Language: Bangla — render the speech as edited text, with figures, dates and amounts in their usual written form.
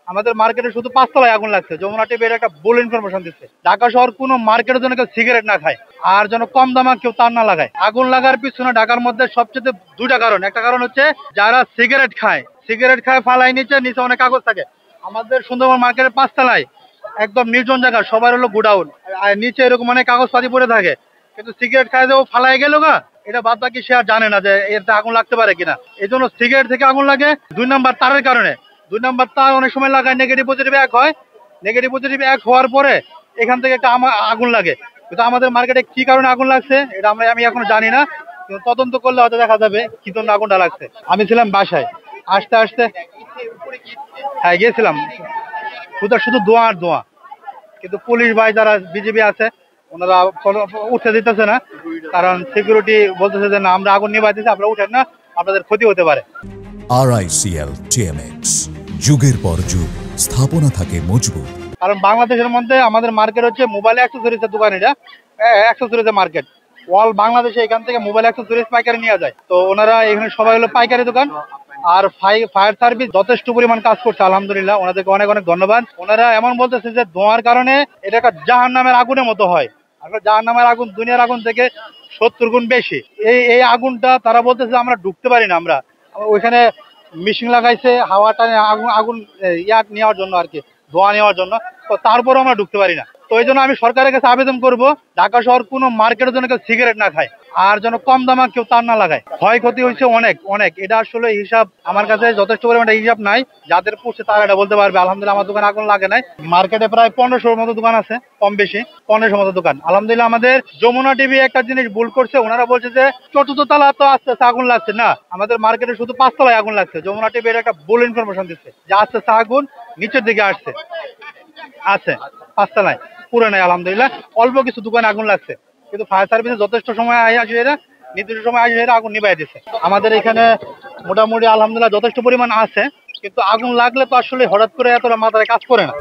আমাদের মার্কেটে শুধু 5 তলায় আগুন লাগছে। যমুনা টিভি একটা ভুল ইনফরমেশন দিচ্ছে। ঢাকা শহর কোনো মার্কেটের জন্য কেউ সিগারেট না খায়, আর যেন কম দামে কেউ তার না লাগায়। আগুন লাগার পিছনে ঢাকার মধ্যে সবচেয়ে দুইটা কারণ। একটা কারণ হচ্ছে যারা সিগারেট খায় ফালাই নিচে নিচে অনেক কাগজ থাকে। আমাদের সুন্দরবন মার্কেটের 5 তলায় একদম নির্জন জায়গা, সবার হলো গোডাউন, আর নিচে এরকম অনেক কাগজপাতি পড়ে থাকে। কিন্তু সিগারেট খায় যে ও ফালাই গেল গা, এটা বাদ বাকি সে আর জানে না যে এতে আগুন লাগতে পারে কিনা। এই জন্য সিগারেট থেকে আগুন লাগে। 2 নাম্বার তারের কারণে। 2 নাম্বার তার অনেক সময় লাগায় নেগেটিভ পজিটিভ এক হয়। নেগেটিভ পজিটিভ এক হওয়ার পরে এখান থেকে একটা আগুন লাগে। কিন্তু আমাদের মার্কেটে কি কারণে আগুন লাগছে এটা আমি এখনো জানি না। কিন্তু তদন্ত করলে হয়তো দেখা যাবে কি জন্য আগুনটা লাগছে। আমি ছিলাম বাসায়, আসতে আসতে হ্যাঁ গিয়েছিলাম। শুধু ধোঁয়া আর ধোঁয়া। কিন্তু পুলিশ ভাই যারা বিজেপি আছে ওনারা উঠতে দিতেছে না, কারণ সিকিউরিটি বলতেছে যে না, আমরা আগুন নিভাইতেছি, আপনারা উঠেন না, আপনাদের ক্ষতি হতে পারে। RICL TMX, যুগের পর যুগ স্থাপনা থাকে মজবুত। কারণ বাংলাদেশের মধ্যে আমাদের মার্কেট হচ্ছে মোবাইল অ্যাক্সেসরিজের দোকান। এটা অ্যাক্সেসরিজের মার্কেট। অল বাংলাদেশে এখান থেকে মোবাইল অ্যাক্সেসরিজ পাইকারি নিয়ে যায়। তো ওনারা এখানে সবাই হলো পাইকারি দোকান। আর ফায়ার সার্ভিস যথেষ্ট পরিমাণ কাজ করছে, আলহামদুলিল্লাহ, ওনাদেরকে অনেক অনেক ধন্যবাদ। ওনারা এমন বলতেছে যে ধোঁয়ার কারণে এটা একটা জাহান্নামের আগুনের মতো হয়। আসলে জাহান্নামের আগুন দুনিয়ার আগুন থেকে 70 গুণ বেশি। এই আগুনটা তারা বলতেছে আমরা ঢুকতে পারি না। আমরা ওইখানে মেশিন লাগাইছে হাওয়াটা আগুন আগুন নেওয়ার জন্য আর কি, ধোঁয়া নেওয়ার জন্য। তো তারপরও আমরা ঢুকতে পারি না। তো এই জন্য আমি সরকারের কাছে আবেদন করব, ঢাকা শহর কোনো মার্কেটের জন্য কেউ সিগারেট না খায়, আর যেন কম দামে কেউ তার না লাগায়। ক্ষয়ক্ষতি হয়েছে অনেক অনেক। এটা আসলে হিসাব আমার কাছে যথেষ্ট পরিমাণে হিসাব নাই। যাদের পড়ছে তারা এটা বলতে পারবে। আলহামদুলিল্লাহ আমার দোকানে আগুন লাগে নাই। মার্কেটে প্রায় 1500-র মতো দোকান আছে, কম বেশি 1500 মতো দোকান। আলহামদুলিল্লাহ আমাদের যমুনা টিভি একটা জিনিস ভুল করছে। ওনারা বলছে যে 4র্থ তলা তো আস্তে আস্তে আগুন লাগছে। না, আমাদের মার্কেটে শুধু 5 তলায় আগুন লাগছে। যমুনা টিভি একটা ভুল ইনফরমেশন দিচ্ছে যে আস্তে আস্তে আগুন নিচের দিকে আসছে। আছে 5 তলায়, পুরো নাই। আলহামদুলিল্লাহ অল্প কিছু দোকানে আগুন লাগছে, কিন্তু ফায়ার সার্ভিসে যথেষ্ট সময় আসে, এরা নির্দিষ্ট সময় আসে, এরা আগুন নিভাই দিচ্ছে। আমাদের এখানে মোটামুটি আলহামদুলিল্লাহ যথেষ্ট পরিমাণ আছে, কিন্তু আগুন লাগলে তো আসলে হঠাৎ করে এতটা মাথায় কাজ করে না।